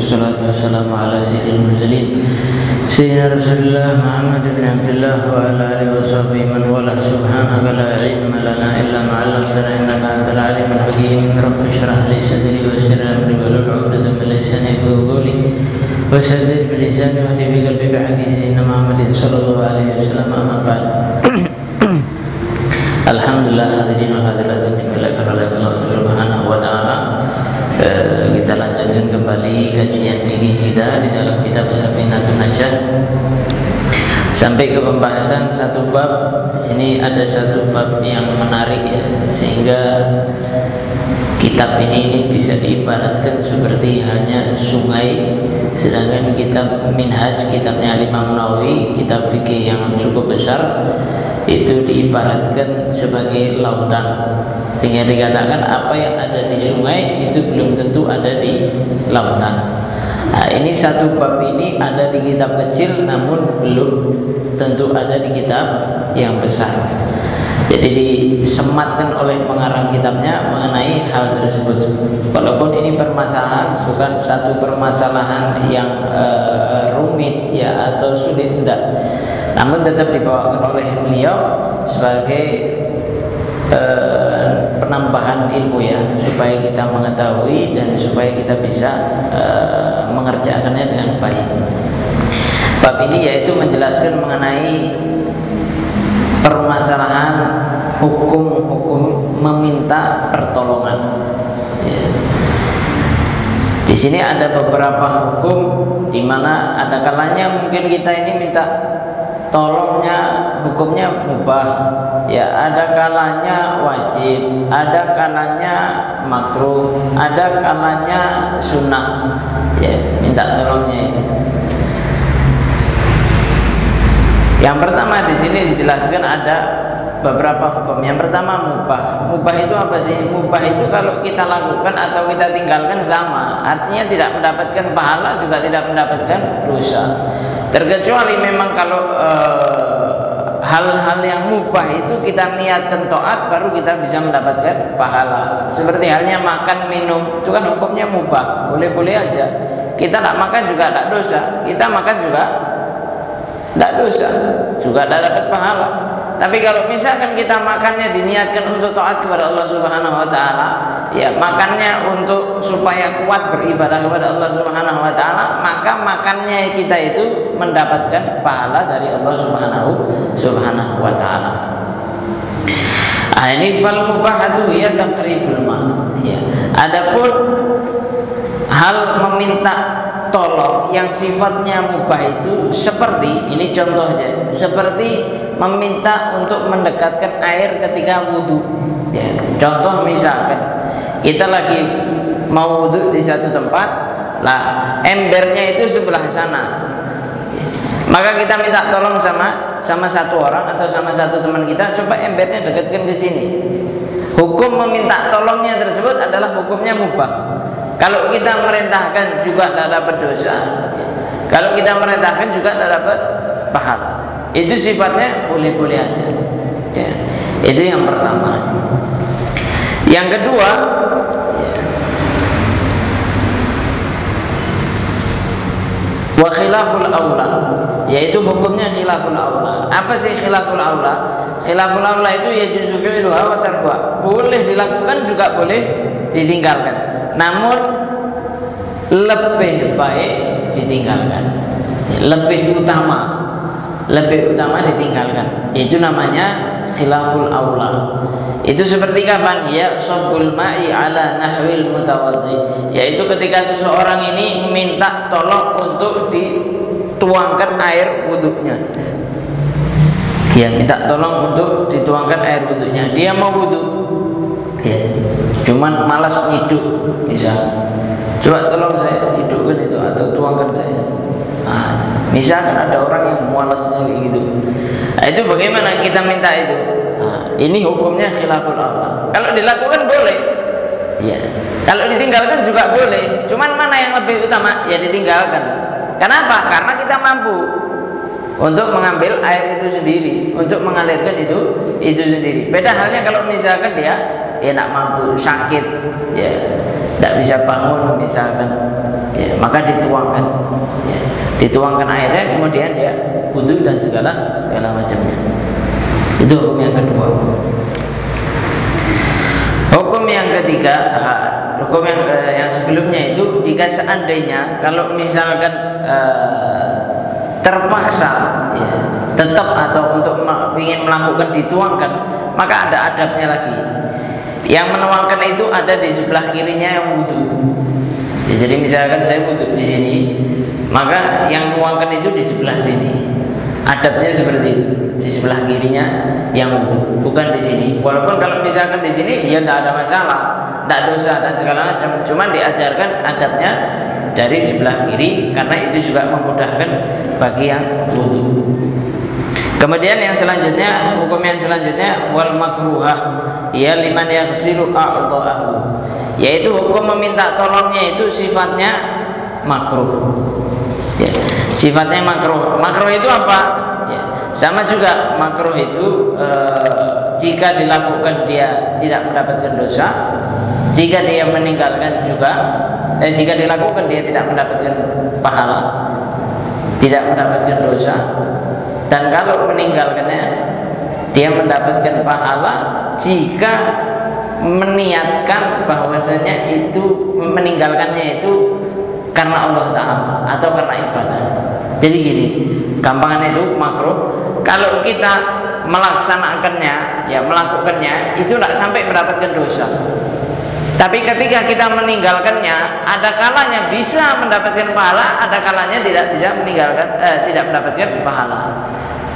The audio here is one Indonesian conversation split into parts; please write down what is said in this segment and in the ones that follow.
wassalatu wassalamu ala sayyidil mursalin sayyidina Rasulullah Muhammad bin Abdullah wa ala alihi wa sahbihi man wala. Subhanaka la ilma lana illa ma 'allamtana innaka antal alimul hakim. Rabbi shrah li sadri wa yassir li amri wahlul 'uqdatam min lisani yafqahu qawli wasaddid bi lisani wa bi qalbi bi haqqi sayyidina Muhammadin sallallahu alaihi wasallam. Amma ba'd. Alhamdulillah, hadirin wa hadirat yang dimuliakan oleh Allah Subhanahu wa taala. Kita lanjutkan kembali kajian fikih kita di dalam kitab Safinatun Najah sampai ke pembahasan satu bab. Di sini ada satu bab yang menarik ya, sehingga kitab ini bisa diibaratkan seperti halnya sungai, sedangkan kitab Minhaj, kitabnya Imam Nawawi, kitab fikih yang cukup besar, itu diibaratkan sebagai lautan, sehingga dikatakan apa yang ada di sungai itu belum tentu ada di lautan. Nah, ini satu bab ini ada di kitab kecil, namun belum tentu ada di kitab yang besar. Jadi disematkan oleh pengarang kitabnya mengenai hal tersebut. Walaupun ini permasalahan bukan satu permasalahan yang rumit ya atau sulit, tidak, namun tetap dibawakan oleh beliau sebagai penambahan ilmu ya, supaya kita mengetahui dan supaya kita bisa mengerjakannya dengan baik. Bab ini yaitu menjelaskan mengenai permasalahan hukum-hukum meminta pertolongan. Ya. Di sini ada beberapa hukum di mana ada kalanya mungkin kita ini minta tolongnya hukumnya mubah, ya ada kalanya wajib, ada kalanya makruh, ada kalanya sunnah, ya minta tolongnya itu. Yang pertama di sini dijelaskan ada beberapa hukum. Yang pertama mubah. Mubah itu apa sih? Mubah itu kalau kita lakukan atau kita tinggalkan sama, artinya tidak mendapatkan pahala juga tidak mendapatkan dosa. Terkecuali memang kalau hal-hal yang mubah itu kita niatkan taat, baru kita bisa mendapatkan pahala. Seperti halnya makan minum, itu kan hukumnya mubah, boleh-boleh aja. Kita tidak makan juga tidak dosa, kita makan juga tidak dosa, juga tidak dapat pahala. Tapi kalau misalkan kita makannya diniatkan untuk taat kepada Allah Subhanahu wa taala, ya makannya untuk supaya kuat beribadah kepada Allah Subhanahu wa taala, maka makannya kita itu mendapatkan pahala dari Allah Subhanahu wa taala. Ini fal mubahatu ya taqribul ma. Ya. Adapun hal meminta tolong yang sifatnya mubah itu seperti ini contohnya, seperti meminta untuk mendekatkan air ketika wudhu ya. Contoh misalkan kita lagi mau wudhu di satu tempat, lah embernya itu sebelah sana ya. Maka kita minta tolong sama satu orang atau sama satu teman kita, coba embernya dekatkan ke sini. Hukum meminta tolongnya tersebut adalah hukumnya mubah. Kalau kita merintahkan juga tidak dapat dosa, kalau kita merintahkan juga tidak dapat pahala. Itu sifatnya boleh-boleh aja ya. Itu yang pertama. Yang kedua, wa khilaful aula, yaitu hukumnya khilaful aula. Apa sih khilaful aula? Khilaful aula itu yajuzu fi'luha wa tarkuha. Boleh dilakukan juga boleh ditinggalkan, namun lebih baik ditinggalkan, lebih utama ditinggalkan. Itu namanya khilaful aula. Itu seperti kapan? Ya sabbul ma'i ala nahwil mutawaddi, yaitu ketika seseorang ini minta tolong untuk dituangkan air wudhunya. Ya, minta tolong untuk dituangkan air wudhunya. Dia mau wudhu ya, cuman malas nyiduk, misal, coba tolong saya cidukkan itu atau tuangkan saya. Misalkan ada orang yang malasnya kayak gitu, nah, itu bagaimana kita minta itu? Ini hukumnya khilaful aula. Kalau dilakukan boleh ya, kalau ditinggalkan juga boleh, cuman mana yang lebih utama? Ya ditinggalkan. Kenapa? Karena kita mampu untuk mengambil air itu sendiri, untuk mengalirkan itu sendiri. Beda halnya kalau misalkan dia tidak mampu, sakit ya, tidak bisa bangun misalkan, ya, maka dituangkan, ya, dituangkan airnya, kemudian dia wudu dan segala macamnya. Itu hukum yang kedua. Hukum yang ketiga, hukum yang sebelumnya itu, jika seandainya kalau misalkan terpaksa, ya, tetap atau untuk ingin melakukan dituangkan, maka ada adabnya lagi. Yang menuangkan itu ada di sebelah kirinya yang wudu. Ya, jadi misalkan saya wudu di sini, maka yang menuangkan itu di sebelah sini. Adabnya seperti itu, di sebelah kirinya yang wudu, bukan di sini. Walaupun kalau misalkan di sini, ya tidak ada masalah, tidak dosa dan segala macam. Cuma diajarkan adabnya dari sebelah kiri, karena itu juga memudahkan bagi yang wudu. Kemudian yang selanjutnya, hukum yang selanjutnya, wal makruhah, ya liman yaghsilu a'dha'ahu, yaitu hukum meminta tolongnya itu sifatnya makruh. Ya, sifatnya makruh. Makruh itu apa? Ya, sama juga makruh itu jika dilakukan dia tidak mendapatkan dosa, jika dia meninggalkan juga, jika dilakukan dia tidak mendapatkan pahala, tidak mendapatkan dosa, dan kalau meninggalkannya dia mendapatkan pahala jika meniatkan bahwasanya itu meninggalkannya itu karena Allah Ta'ala atau karena ibadah. Jadi gini, gampangan itu makruh. Kalau kita melaksanakannya, ya melakukannya, itu tidak sampai mendapatkan dosa. Tapi ketika kita meninggalkannya, ada kalanya bisa mendapatkan pahala, ada kalanya tidak bisa meninggalkan, tidak mendapatkan pahala.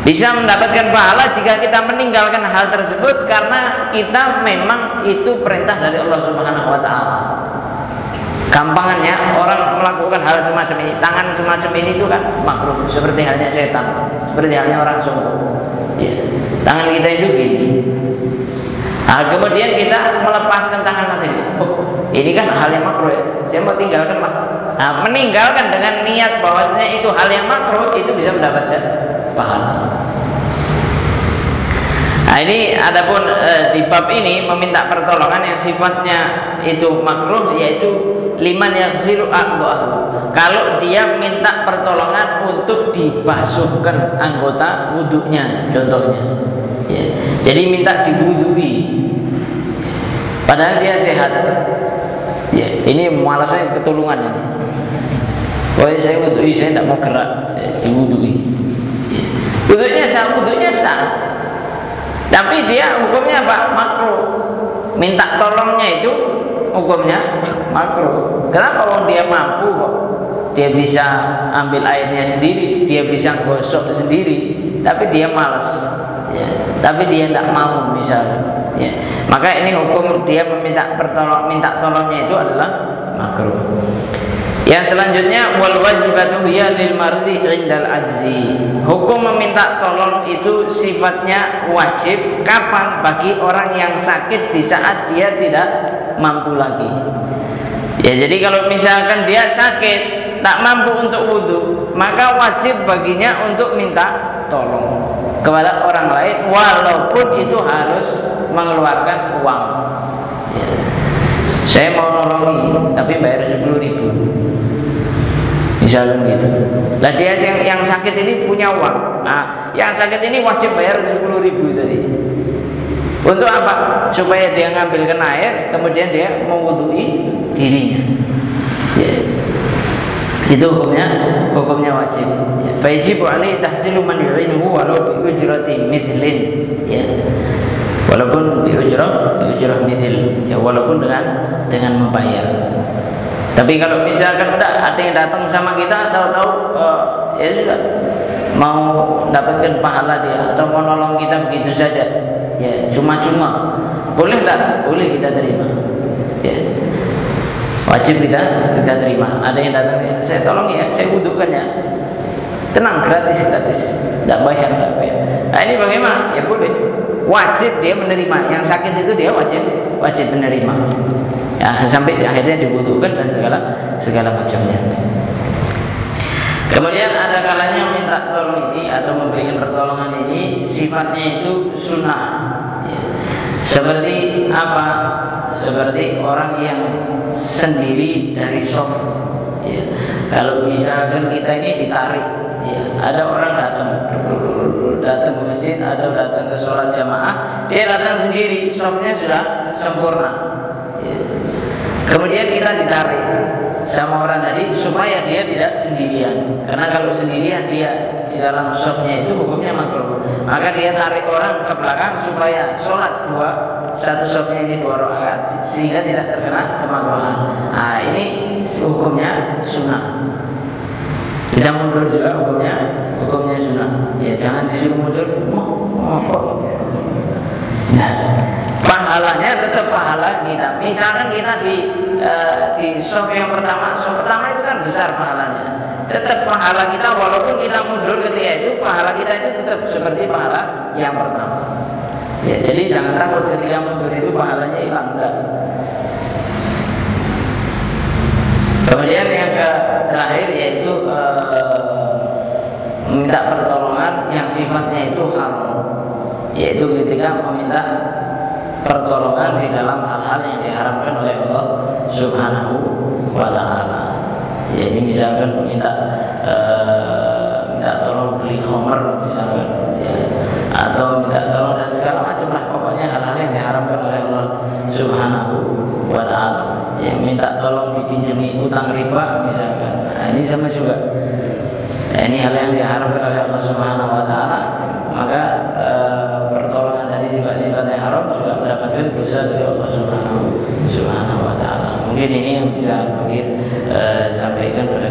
Bisa mendapatkan pahala jika kita meninggalkan hal tersebut karena kita memang itu perintah dari Allah Subhanahu Wa Ta'ala. Gampangannya, orang melakukan hal semacam ini, tangan semacam ini itu kan makruh, seperti halnya setan, seperti halnya orang sombong. Ya, tangan kita itu gini. Nah, kemudian kita melepaskan tangan tadi. Oh, ini kan hal yang makruh ya. Saya mau tinggalkan Pak. Nah, meninggalkan dengan niat bahwasanya itu hal yang makruh, itu bisa mendapatkan pahala. Nah, ini adapun di bab ini meminta pertolongan yang sifatnya itu makruh, yaitu liman yaghsilu a'dha'ahu. Kalau dia minta pertolongan untuk dibasuhkan anggota wudhunya, contohnya. Ya. Jadi minta diwudhui, padahal dia sehat. Ya, ini malasnya ketulungan ini. Oh, saya wudhui, saya tidak mau gerak, diwudhui. Ya. Wudhunya sah. Tapi dia hukumnya apa? Makruh. Minta tolongnya itu hukumnya makruh. Kenapa? Wong dia mampu kok. Dia bisa ambil airnya sendiri, dia bisa gosok sendiri, tapi dia malas. Ya, tapi dia tidak mau misalnya. Ya. Maka ini hukum dia minta tolongnya itu adalah makruh. Yang selanjutnya, wal wajibatu hiya lil mardi indal ajzi. Hukum meminta tolong itu sifatnya wajib kapan? Bagi orang yang sakit di saat dia tidak mampu lagi. Ya, jadi kalau misalkan dia sakit, tak mampu untuk wudhu, maka wajib baginya untuk minta tolong kepada orang lain, walaupun itu harus mengeluarkan uang. Ya. Saya mau nolongi, tapi bayar 10.000, misalnya gitu. Nah, dia yang sakit ini punya uang. Nah, yang sakit ini wajib bayar 10.000 tadi. Untuk apa? Supaya dia ngambilkan air, kemudian dia mewudhui dirinya. Ya. Itu hukumnya wajib. Ya. Fajibu alaihi tahsilu man yu'inuhu walau bi ujrati mithlin. Ya. Walaupun bi ujrah mithl. Ya, walaupun dengan membayar. Tapi kalau misalkan ada yang datang sama kita, tahu-tahu ya sudah mau dapatkan pahala dia atau mau nolong kita begitu saja, ya cuma-cuma, boleh tak? Boleh kita terima. Ya. Wajib kita terima. Ada yang datang, saya tolong ya, saya butuhkan ya. Tenang, gratis, tidak bayar. Nah, ini bagaimana? Ya boleh. Wajib dia menerima. Yang sakit itu dia wajib menerima. Ya, sampai akhirnya dibutuhkan dan segala macamnya. Kemudian ada kalanya minta tolong ini atau memberikan pertolongan ini sifatnya itu sunnah. Ya. Seperti apa? Seperti orang yang sendiri dari soft, Ya. Kalau misalkan kita ini ditarik, ya, ada orang datang ke masjid atau datang ke sholat jamaah, dia datang sendiri, softnya sudah sempurna. Ya. Kemudian kita ditarik sama orang tadi supaya dia tidak sendirian. Karena kalau sendirian dia di dalam softnya itu hukumnya makruh. Maka dia tarik orang ke belakang supaya sholat satu softnya ini 2 rakaat sehingga tidak terkena kemakruhan. Nah ini hukumnya sunnah. Kita mundur juga hukumnya sunnah. Ya jangan disuruh mundur. Nah, pahalanya tetap pahala kita. Misalkan kita di soft yang pertama, soft pertama itu kan besar pahalanya. Tetap pahala kita walaupun kita mundur ketika itu, pahala kita itu tetap seperti pahala yang pertama. Ya, jadi jangan takut ketika mundur itu pahalanya hilang, enggak. Kemudian yang terakhir yaitu meminta pertolongan yang sifatnya itu haram, yaitu ketika meminta pertolongan di dalam hal-hal yang diharamkan oleh Allah Subhanahu wa Ta'ala. Ya, ini misalkan minta tolong beli khamr misalkan, ya, atau minta tolong dan segala macam lah, pokoknya hal-hal yang diharamkan oleh Allah Subhanahu wa Ta'ala. Ya, minta tolong dipinjami utang riba misalkan. Nah, ini sama juga. Nah, ini hal yang diharamkan oleh Allah Subhanahu wa Ta'ala, maka pertolongan tadi juga sifatnya haram, juga mendapatkan dosa dari Allah Subhanahu wa Ta'ala. Mungkin ini yang bisa mungkin sampaikan pada